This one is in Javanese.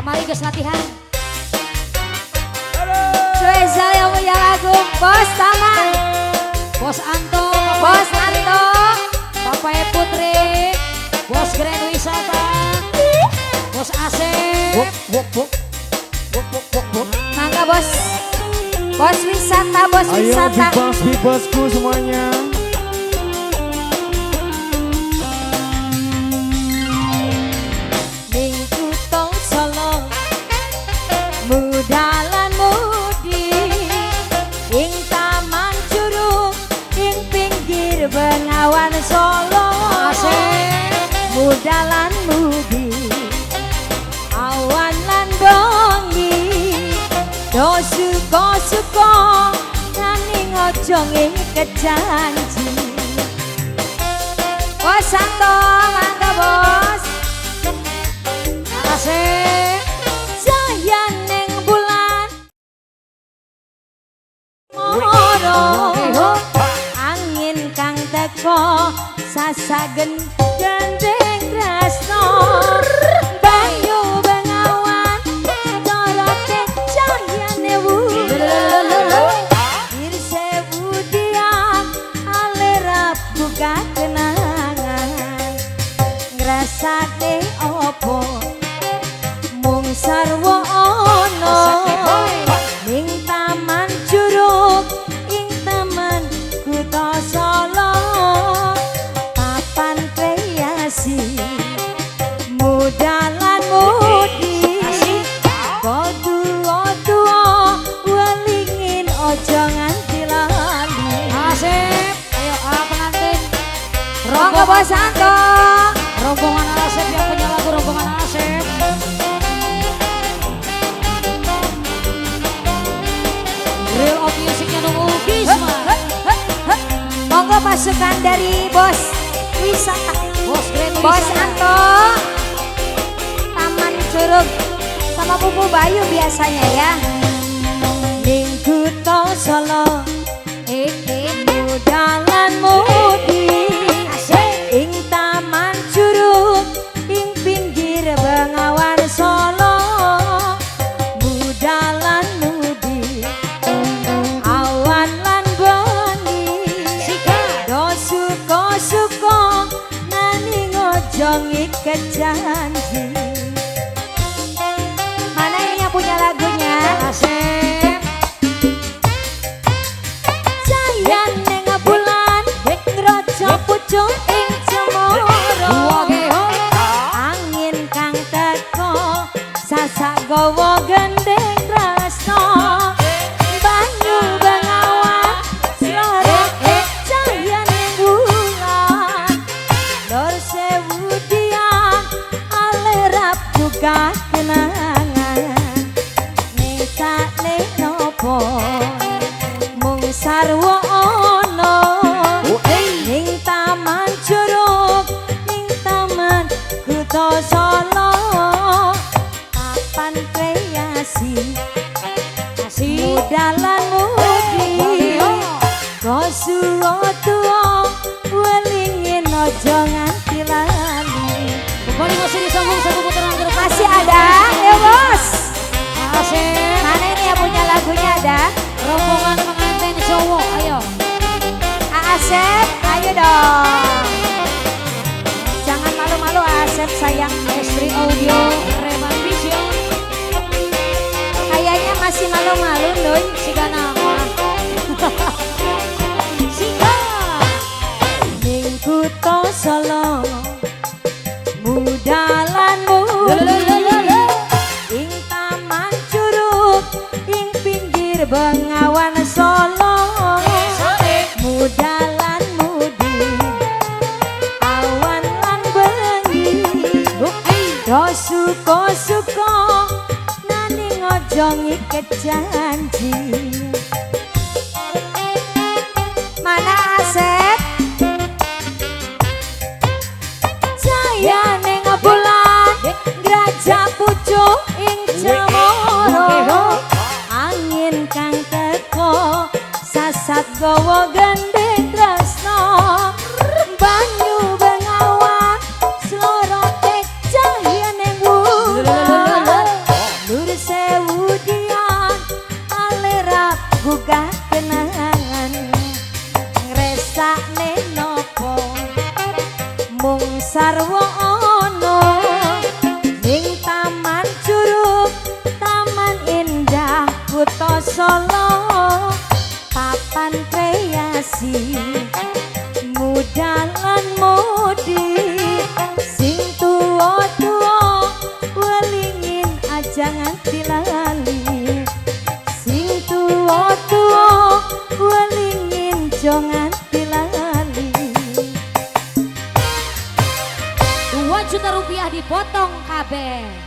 Mari guys latihan. Spesial yang punya lagu Bos Taman, Bos Anto, Bos Anto, Papai Putri, Bos Grand Wisata, Bos Asep. Mangga bos, Bos Wisata, Bos Wisata. Ayo bibas-bibasku semuanya. Minggu tong Solo, mudalan mudi, ing Taman Curug, ing pinggir Bengawan Solo. Mudalan mudi, awan lan dongi, do suko-suko, nani ojo ngiket janji. Bos Santo, mangga bos. Asik. Cahya ning bulan moro, angin kang teko sasagen gandeng tresno. Banyu Bengawan dorote cahyane wulan, irsewu diam alerap buka kenangan. Ngrasake opo mung sarwa ana ning Taman Curug, ing Taman Kutha Solo. Papan kreasi mudalan mudi, koduo-duo welingin ojo nganti lali. Asep, ayo pengantin Ronggo Bos Santo, rombongan Asep yang punya lagu rombongan Asep. Real of Musicnya nunggu Gisma. Monggo pasukan dari Bos Wisata, Bos Grand Bos Anto, Taman Curug sama Pupu Bayu biasanya ya. Minggu to Solo, mudalan mudi, ing Taman Curug, ing pinggir Bengawan Solo. Mudalan mudi, awan lan bengi, do suko-suko, nani ngojo ngiket janji. Mana ini yang punya lagunya? Asep. Cahya ning bulan, ngrojo pucuk ing cemoro, angin kang teko sasak gawa gendeng tresno. Banyu Bengawan slorok cahya ning bulan, lor sewu diam alerap buka kenangan. Nesane nopo mung sarwa ana ning Taman Curug, ning Taman Kutha Solo. Papan kreasi mudalan mudi, kosuo-tuo welingin ojo nganti lali. Kembali masih disambung satu putaran ke depan. Masih ada ya bos. Asik. Mana ini yang punya lagunya ada? Rombongan pengantin cowok, ayo. Asep, ayo dong. Jangan malu-malu Asep sayang. Estri Audio, Reman Vision. Kayaknya masih malu-malu Nuy, siga nama. Siga. Ning Kutha Solo, mudalan mudi, ing Taman Curug, ing pinggir Bengawan Solo. Mudalan mudi, awan lan bengi, do suko-suko, nani ngojo ngiket janji. Mana Asep? Cahya ning bulan, ngrajak pucuk ing cemoro, angin kang teko sasat gawa gendeng tresno. Banyu Bengawan slorote cahya ning wulan, mung sarwa ana ning taman Curug Taman Indah Kuto Solo papan kreasi muda lan mudi sing tuwa-tuwa welingin aja nganti lali sing tuwa-tuwa welingin jo nganti lali 2 juta rupiah dipotong kabeh.